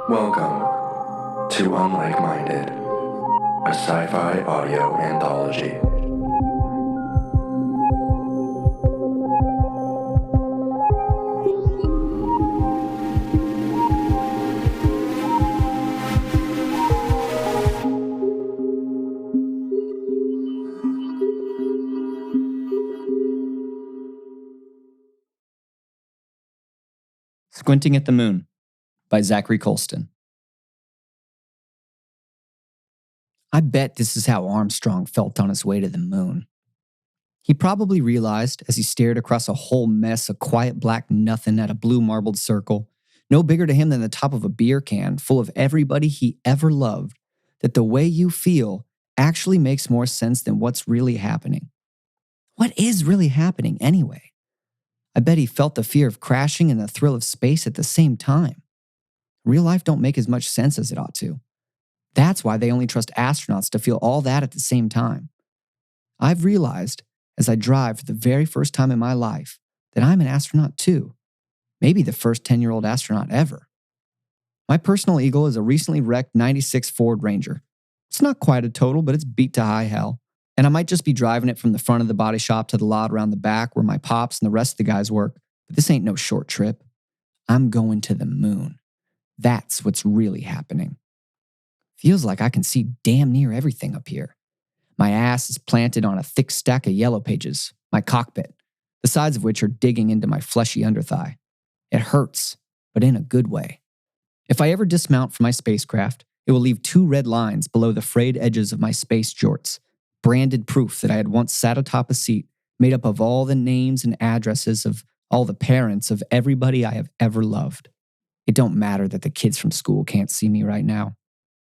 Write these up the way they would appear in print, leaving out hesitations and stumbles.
Welcome to Unlike-Minded, a sci-fi audio anthology. Squinting at the Moon by Zackry Colston. I bet this is how Armstrong felt on his way to the moon. He probably realized as he stared across a whole mess of quiet black nothing at a blue marbled circle, no bigger to him than the top of a beer can full of everybody he ever loved, that the way you feel actually makes more sense than what's really happening. What is really happening anyway? I bet he felt the fear of crashing and the thrill of space at the same time. Real life don't make as much sense as it ought to. That's why they only trust astronauts to feel all that at the same time. I've realized, as I drive for the very first time in my life, that I'm an astronaut too. Maybe the first 10-year-old astronaut ever. My personal eagle is a recently wrecked 96 Ford Ranger. It's not quite a total, but it's beat to high hell. And I might just be driving it from the front of the body shop to the lot around the back where my pops and the rest of the guys work. But this ain't no short trip. I'm going to the moon. That's what's really happening. Feels like I can see damn near everything up here. My ass is planted on a thick stack of yellow pages, my cockpit, the sides of which are digging into my fleshy underthigh. It hurts, but in a good way. If I ever dismount from my spacecraft, it will leave 2 red lines below the frayed edges of my space jorts, branded proof that I had once sat atop a seat made up of all the names and addresses of all the parents of everybody I have ever loved. It don't matter that the kids from school can't see me right now.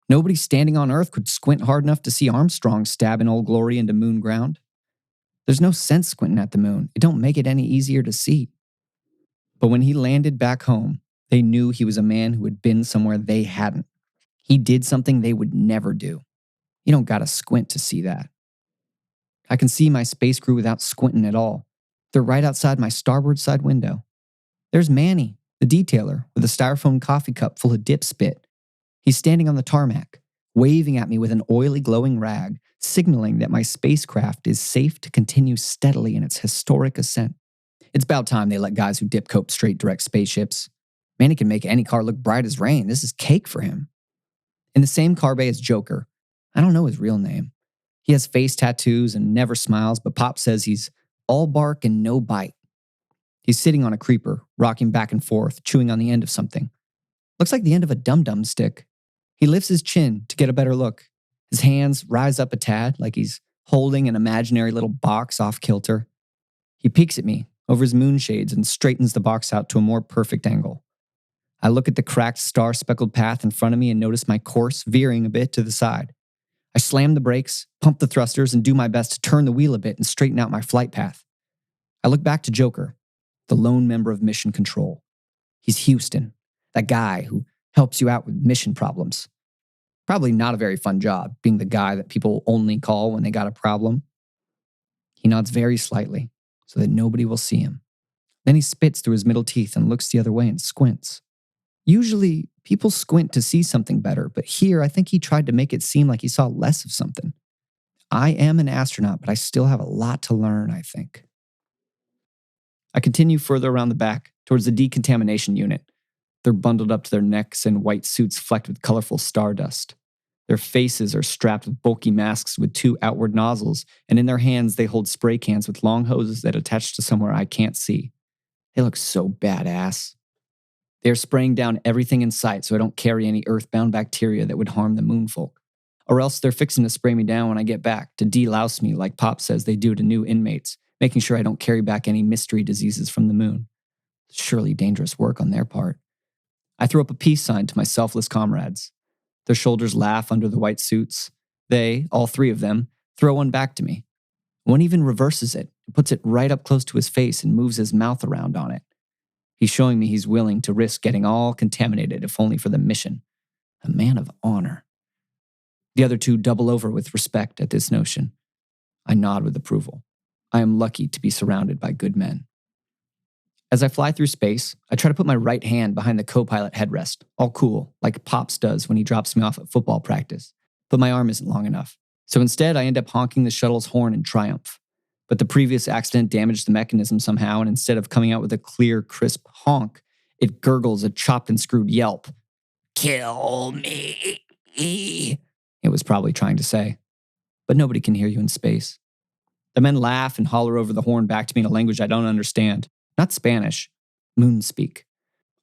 Nobody standing on Earth could squint hard enough to see Armstrong stabbing Old Glory into moon ground. There's no sense squinting at the moon. It don't make it any easier to see. But when he landed back home, they knew he was a man who had been somewhere they hadn't. He did something they would never do. You don't gotta squint to see that. I can see my space crew without squinting at all. They're right outside my starboard side window. There's Manny, the detailer, with a styrofoam coffee cup full of dip spit. He's standing on the tarmac, waving at me with an oily glowing rag, signaling that my spacecraft is safe to continue steadily in its historic ascent. It's about time they let guys who dip cope straight direct spaceships. Manny can make any car look bright as rain. This is cake for him. In the same car bay as Joker. I don't know his real name. He has face tattoos and never smiles, but Pop says he's all bark and no bite. He's sitting on a creeper, rocking back and forth, chewing on the end of something. Looks like the end of a dum-dum stick. He lifts his chin to get a better look. His hands rise up a tad, like he's holding an imaginary little box off kilter. He peeks at me over his moonshades and straightens the box out to a more perfect angle. I look at the cracked, star-speckled path in front of me and notice my course veering a bit to the side. I slam the brakes, pump the thrusters, and do my best to turn the wheel a bit and straighten out my flight path. I look back to Joker, the lone member of Mission Control. He's Houston, that guy who helps you out with mission problems. Probably not a very fun job, being the guy that people only call when they got a problem. He nods very slightly, so that nobody will see him. Then he spits through his middle teeth and looks the other way and squints. Usually, people squint to see something better, but here I think he tried to make it seem like he saw less of something. I am an astronaut, but I still have a lot to learn, I think. I continue further around the back, towards the decontamination unit. They're bundled up to their necks in white suits flecked with colorful stardust. Their faces are strapped with bulky masks with 2 outward nozzles, and in their hands they hold spray cans with long hoses that attach to somewhere I can't see. They look so badass. They're spraying down everything in sight so I don't carry any earthbound bacteria that would harm the moonfolk. Or else they're fixing to spray me down when I get back, to delouse me like Pop says they do to new inmates, making sure I don't carry back any mystery diseases from the moon. Surely dangerous work on their part. I throw up a peace sign to my selfless comrades. Their shoulders laugh under the white suits. They, all 3 of them, throw one back to me. One even reverses it, puts it right up close to his face and moves his mouth around on it. He's showing me he's willing to risk getting all contaminated if only for the mission. A man of honor. The other 2 double over with respect at this notion. I nod with approval. I am lucky to be surrounded by good men. As I fly through space, I try to put my right hand behind the co-pilot headrest, all cool, like Pops does when he drops me off at football practice. But my arm isn't long enough. So instead, I end up honking the shuttle's horn in triumph. But the previous accident damaged the mechanism somehow, and instead of coming out with a clear, crisp honk, it gurgles a chopped and screwed yelp. Kill me, it was probably trying to say. But nobody can hear you in space. The men laugh and holler over the horn back to me in a language I don't understand. Not Spanish, moon speak.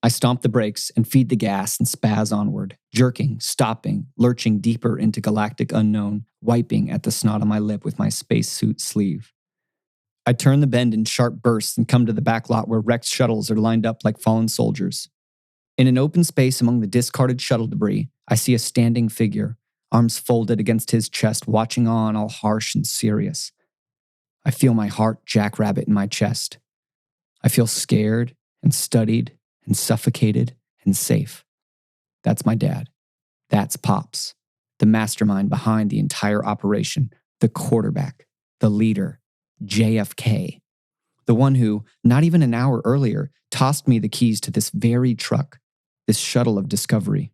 I stomp the brakes and feed the gas and spaz onward, jerking, stopping, lurching deeper into galactic unknown, wiping at the snot on my lip with my spacesuit sleeve. I turn the bend in sharp bursts and come to the back lot where wrecked shuttles are lined up like fallen soldiers. In an open space among the discarded shuttle debris, I see a standing figure, arms folded against his chest, watching on, all harsh and serious. I feel my heart jackrabbit in my chest. I feel scared and studied and suffocated and safe. That's my dad. That's Pops, the mastermind behind the entire operation, the quarterback, the leader, JFK. The one who, not even an hour earlier, tossed me the keys to this very truck, this shuttle of discovery.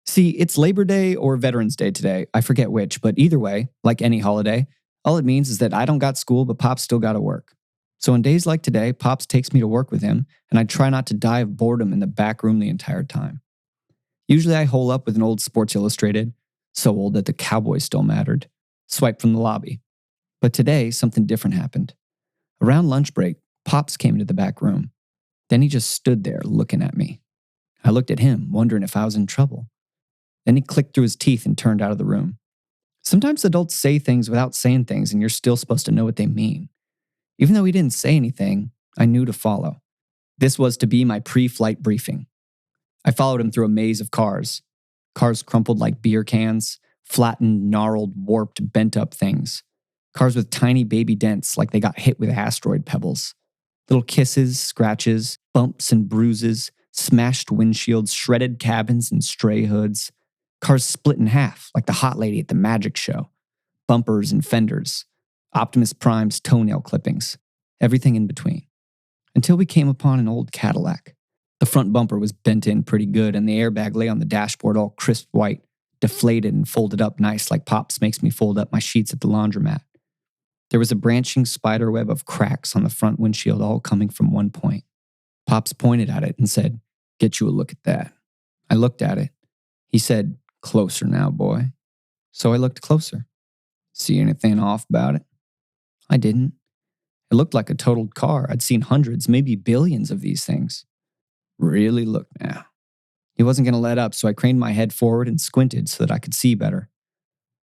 See, it's Labor Day or Veterans Day today. I forget which, but either way, like any holiday, all it means is that I don't got school, but Pops still got to work. So on days like today, Pops takes me to work with him, and I try not to die of boredom in the back room the entire time. Usually I hole up with an old Sports Illustrated, so old that the Cowboys still mattered, swipe from the lobby. But today, something different happened. Around lunch break, Pops came into the back room. Then he just stood there looking at me. I looked at him, wondering if I was in trouble. Then he clicked through his teeth and turned out of the room. Sometimes adults say things without saying things, and you're still supposed to know what they mean. Even though he didn't say anything, I knew to follow. This was to be my pre-flight briefing. I followed him through a maze of cars. Cars crumpled like beer cans, flattened, gnarled, warped, bent-up things. Cars with tiny baby dents like they got hit with asteroid pebbles. Little kisses, scratches, bumps and bruises, smashed windshields, shredded cabins and stray hoods. Cars split in half like the hot lady at the magic show. Bumpers and fenders. Optimus Prime's toenail clippings. Everything in between. Until we came upon an old Cadillac. The front bumper was bent in pretty good and the airbag lay on the dashboard all crisp white, deflated and folded up nice like Pops makes me fold up my sheets at the laundromat. There was a branching spider web of cracks on the front windshield all coming from one point. Pops pointed at it and said, "Get you a look at that." I looked at it. He said, "Closer now, boy." So I looked closer. "See anything off about it?" I didn't. It looked like a totaled car. I'd seen hundreds, maybe billions of these things. "Really look now." He wasn't going to let up, so I craned my head forward and squinted so that I could see better.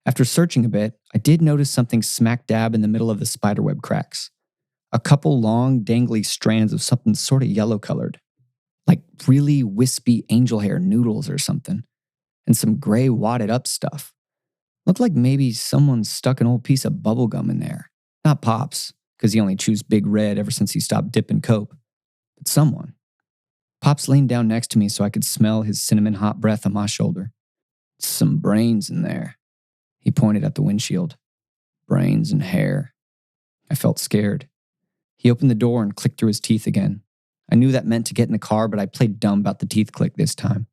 After searching a bit, I did notice something smack dab in the middle of the spiderweb cracks. A couple long, dangly strands of something sort of yellow-colored. Like really wispy angel hair noodles or something. And some gray wadded-up stuff. Looked like maybe someone stuck an old piece of bubble gum in there. Not Pops, because he only chews Big Red ever since he stopped dipping cope. But someone. Pops leaned down next to me so I could smell his cinnamon hot breath on my shoulder. "Some brains in there." He pointed at the windshield. "Brains and hair." I felt scared. He opened the door and clicked through his teeth again. I knew that meant to get in the car, but I played dumb about the teeth click this time.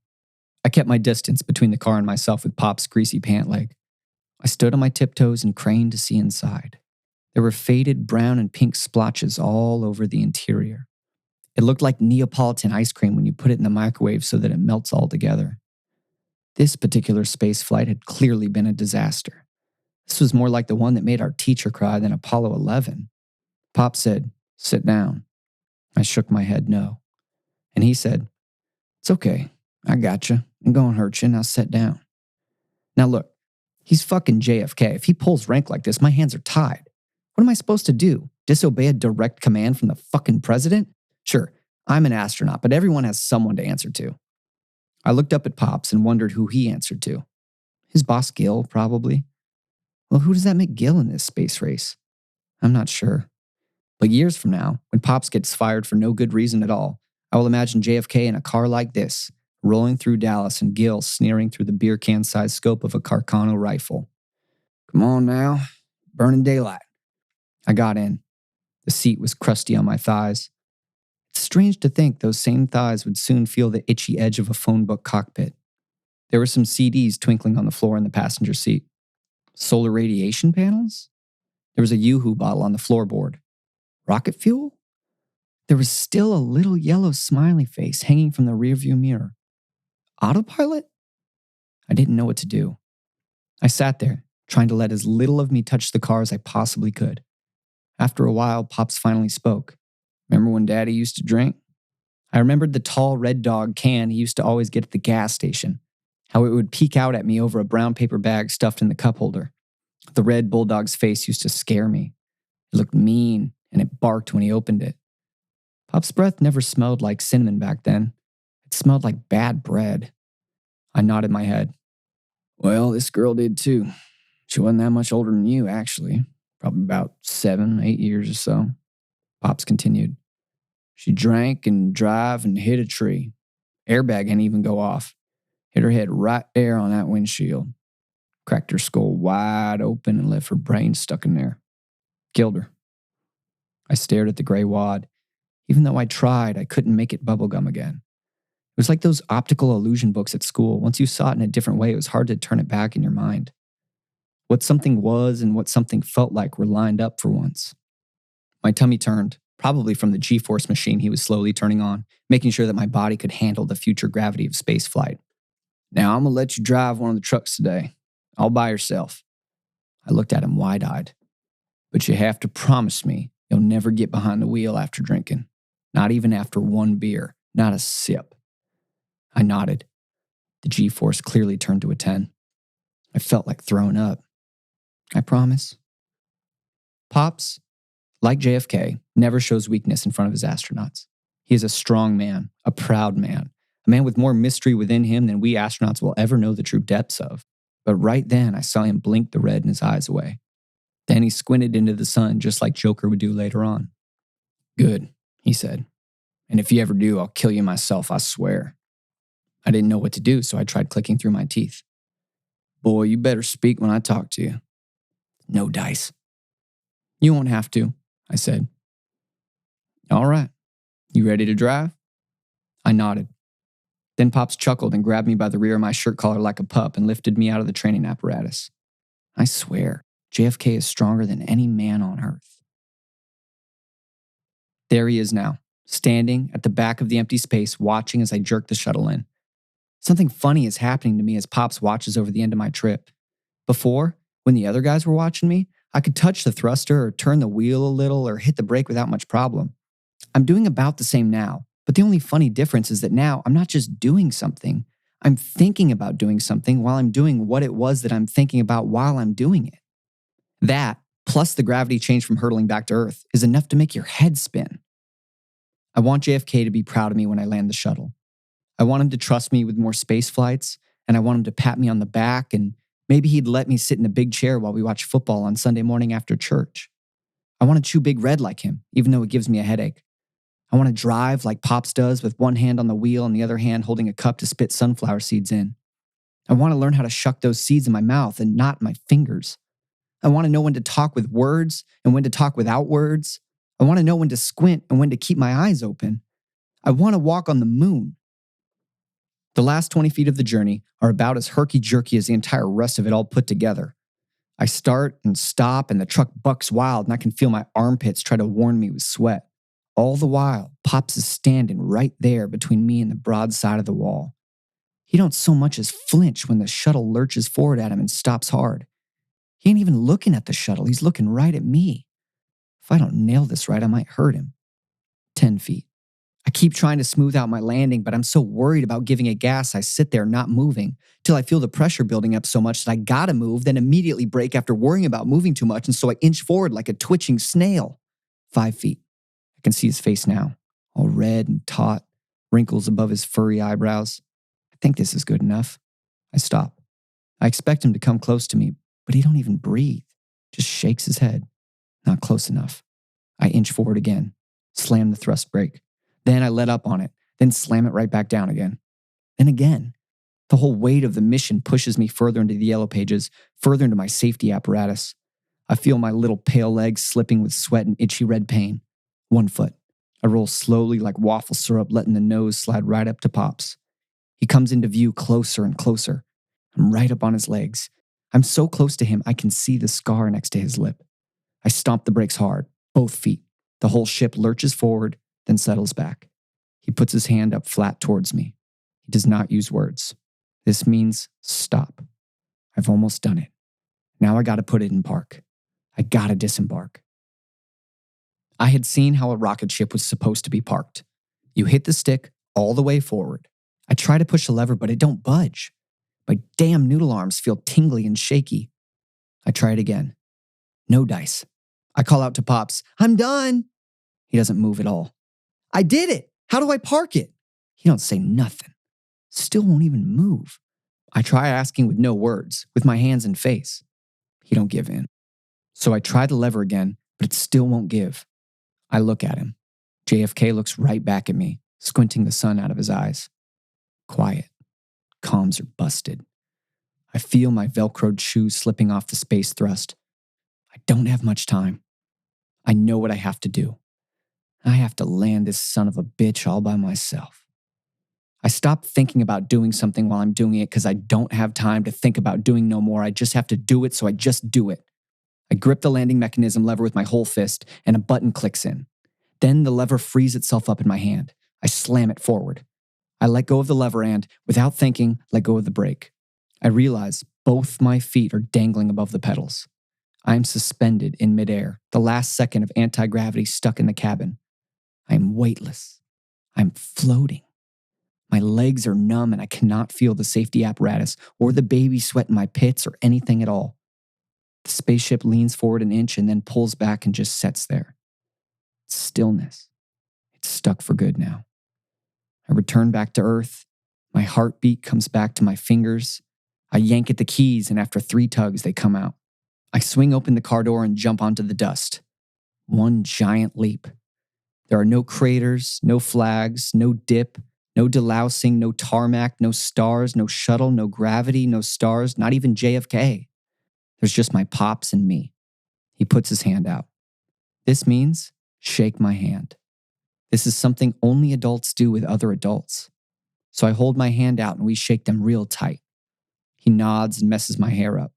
I kept my distance between the car and myself with Pop's greasy pant leg. I stood on my tiptoes and craned to see inside. There were faded brown and pink splotches all over the interior. It looked like Neapolitan ice cream when you put it in the microwave so that it melts all together. This particular space flight had clearly been a disaster. This was more like the one that made our teacher cry than Apollo 11. Pop said, "Sit down." I shook my head no. And he said, "It's okay. I gotcha. I'm going to hurt you. Now sit down." Now look, he's fucking JFK. If he pulls rank like this, my hands are tied. What am I supposed to do? Disobey a direct command from the fucking president? Sure, I'm an astronaut, but everyone has someone to answer to. I looked up at Pops and wondered who he answered to. His boss Gil, probably. Well, who does that make Gil in this space race? I'm not sure. But years from now, when Pops gets fired for no good reason at all, I will imagine JFK in a car like this, rolling through Dallas and Gil sneering through the beer can-sized scope of a Carcano rifle. "Come on now, burning daylight." I got in. The seat was crusty on my thighs. It's strange to think those same thighs would soon feel the itchy edge of a phone book cockpit. There were some CDs twinkling on the floor in the passenger seat. Solar radiation panels? There was a Yoo-Hoo bottle on the floorboard. Rocket fuel? There was still a little yellow smiley face hanging from the rearview mirror. Autopilot? I didn't know what to do. I sat there, trying to let as little of me touch the car as I possibly could. After a while, Pops finally spoke. Remember when Daddy used to drink? I remembered the tall Red Dog can he used to always get at the gas station, how it would peek out at me over a brown paper bag stuffed in the cup holder. The red bulldog's face used to scare me. It looked mean, and it barked when he opened it. Pop's breath never smelled like cinnamon back then. It smelled like bad bread. I nodded my head. Well, this girl did too. She wasn't that much older than you, actually. Probably about 7, 8 years or so. Pops continued. She drank and drive and hit a tree. Airbag didn't even go off. Hit her head right there on that windshield. Cracked her skull wide open and left her brain stuck in there. Killed her. I stared at the gray wad. Even though I tried, I couldn't make it bubblegum again. It was like those optical illusion books at school. Once you saw it in a different way, it was hard to turn it back in your mind. What something was and what something felt like were lined up for once. My tummy turned, probably from the G-force machine he was slowly turning on, making sure that my body could handle the future gravity of space flight. Now I'm going to let you drive one of the trucks today. All by yourself. I looked at him wide-eyed. But you have to promise me you'll never get behind the wheel after drinking. Not even after one beer. Not a sip. I nodded. The G-force clearly turned to a 10. I felt like throwing up. I promise. Pops, like JFK, never shows weakness in front of his astronauts. He is a strong man, a proud man, a man with more mystery within him than we astronauts will ever know the true depths of. But right then, I saw him blink the red in his eyes away. Then he squinted into the sun just like Joker would do later on. Good, he said. And if you ever do, I'll kill you myself, I swear. I didn't know what to do, so I tried clicking through my teeth. Boy, you better speak when I talk to you. No dice. You won't have to, I said. All right. You ready to drive? I nodded. Then Pops chuckled and grabbed me by the rear of my shirt collar like a pup and lifted me out of the training apparatus. I swear, JFK is stronger than any man on earth. There he is now, standing at the back of the empty space, watching as I jerk the shuttle in. Something funny is happening to me as Pops watches over the end of my trip. Before, when the other guys were watching me, I could touch the thruster or turn the wheel a little or hit the brake without much problem. I'm doing about the same now, but the only funny difference is that now I'm not just doing something. I'm thinking about doing something while I'm doing what it was that I'm thinking about while I'm doing it. That, plus the gravity change from hurtling back to Earth, is enough to make your head spin. I want JFK to be proud of me when I land the shuttle. I want him to trust me with more space flights, and I want him to pat me on the back, and maybe he'd let me sit in a big chair while we watch football on Sunday morning after church. I want to chew Big Red like him, even though it gives me a headache. I want to drive like Pops does with one hand on the wheel and the other hand holding a cup to spit sunflower seeds in. I want to learn how to shuck those seeds in my mouth and not my fingers. I want to know when to talk with words and when to talk without words. I want to know when to squint and when to keep my eyes open. I want to walk on the moon. The last 20 feet of the journey are about as herky-jerky as the entire rest of it all put together. I start and stop and the truck bucks wild and I can feel my armpits try to warm me with sweat. All the while, Pops is standing right there between me and the broad side of the wall. He don't so much as flinch when the shuttle lurches forward at him and stops hard. He ain't even looking at the shuttle, he's looking right at me. If I don't nail this right, I might hurt him. 10 feet. I keep trying to smooth out my landing, but I'm so worried about giving it gas, I sit there not moving, till I feel the pressure building up so much that I gotta move, then immediately brake after worrying about moving too much, and so I inch forward like a twitching snail. 5 feet. I can see his face now, all red and taut, wrinkles above his furry eyebrows. I think this is good enough. I stop. I expect him to come close to me, but he don't even breathe, just shakes his head. Not close enough. I inch forward again, slam the thrust brake. Then I let up on it, then slam it right back down again. Then again. The whole weight of the mission pushes me further into the yellow pages, further into my safety apparatus. I feel my little pale legs slipping with sweat and itchy red pain. 1 foot, I roll slowly like waffle syrup, letting the nose slide right up to Pops. He comes into view closer and closer. I'm right up on his legs. I'm so close to him, I can see the scar next to his lip. I stomp the brakes hard, both feet. The whole ship lurches forward, then settles back. He puts his hand up flat towards me. He does not use words. This means stop. I've almost done it. Now I gotta put it in park. I gotta disembark. I had seen how a rocket ship was supposed to be parked. You hit the stick all the way forward. I try to push the lever, but it don't budge. My damn noodle arms feel tingly and shaky. I try it again. No dice. I call out to Pops, "I'm done." He doesn't move at all. "I did it. How do I park it?" He don't say nothing. Still won't even move. I try asking with no words, with my hands and face. He don't give in. So I try the lever again, but it still won't give. I look at him. JFK looks right back at me, squinting the sun out of his eyes. Quiet. Comms are busted. I feel my Velcroed shoes slipping off the space thrust. I don't have much time. I know what I have to do. I have to land this son of a bitch all by myself. I stop thinking about doing something while I'm doing it because I don't have time to think about doing no more. I just have to do it, so I just do it. I grip the landing mechanism lever with my whole fist, and a button clicks in. Then the lever frees itself up in my hand. I slam it forward. I let go of the lever and, without thinking, let go of the brake. I realize both my feet are dangling above the pedals. I am suspended in midair, the last second of anti-gravity stuck in the cabin. I am weightless. I'm floating. My legs are numb and I cannot feel the safety apparatus or the baby sweat in my pits or anything at all. The spaceship leans forward an inch and then pulls back and just sits there. Stillness. It's stuck for good now. I return back to Earth. My heartbeat comes back to my fingers. I yank at the keys and after 3 tugs, they come out. I swing open the car door and jump onto the dust. One giant leap. There are no craters, no flags, no dip, no delousing, no tarmac, no stars, no shuttle, no gravity, no stars, not even JFK. There's just my Pops and me. He puts his hand out. This means shake my hand. This is something only adults do with other adults. So I hold my hand out and we shake them real tight. He nods and messes my hair up.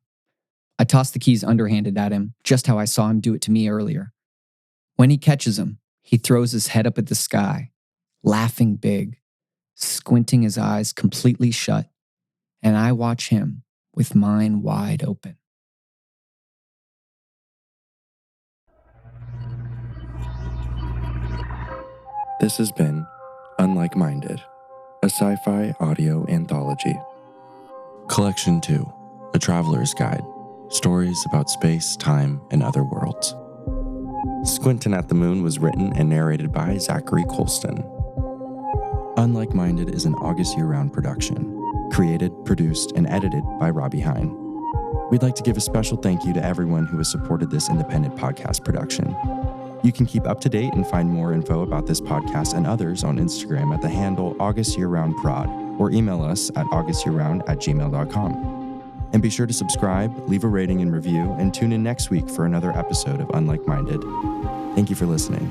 I toss the keys underhanded at him, just how I saw him do it to me earlier. When he catches them, he throws his head up at the sky, laughing big, squinting his eyes completely shut, and I watch him with mine wide open. This has been Unlike Minded, a sci-fi audio anthology. Collection 2, A Traveler's Guide, Stories about Space, Time, and Other Worlds. Squintin at the Moon was written and narrated by Zackry Colston. Unlike Minded is an August year-round production, created, produced, and edited by Robbie Hyne. We'd like to give a special thank you to everyone who has supported this independent podcast production. You can keep up to date and find more info about this podcast and others on Instagram at the handle AugustYearRoundProd or email us at augustyearround@gmail.com. And be sure to subscribe, leave a rating and review, and tune in next week for another episode of Unlike Minded. Thank you for listening.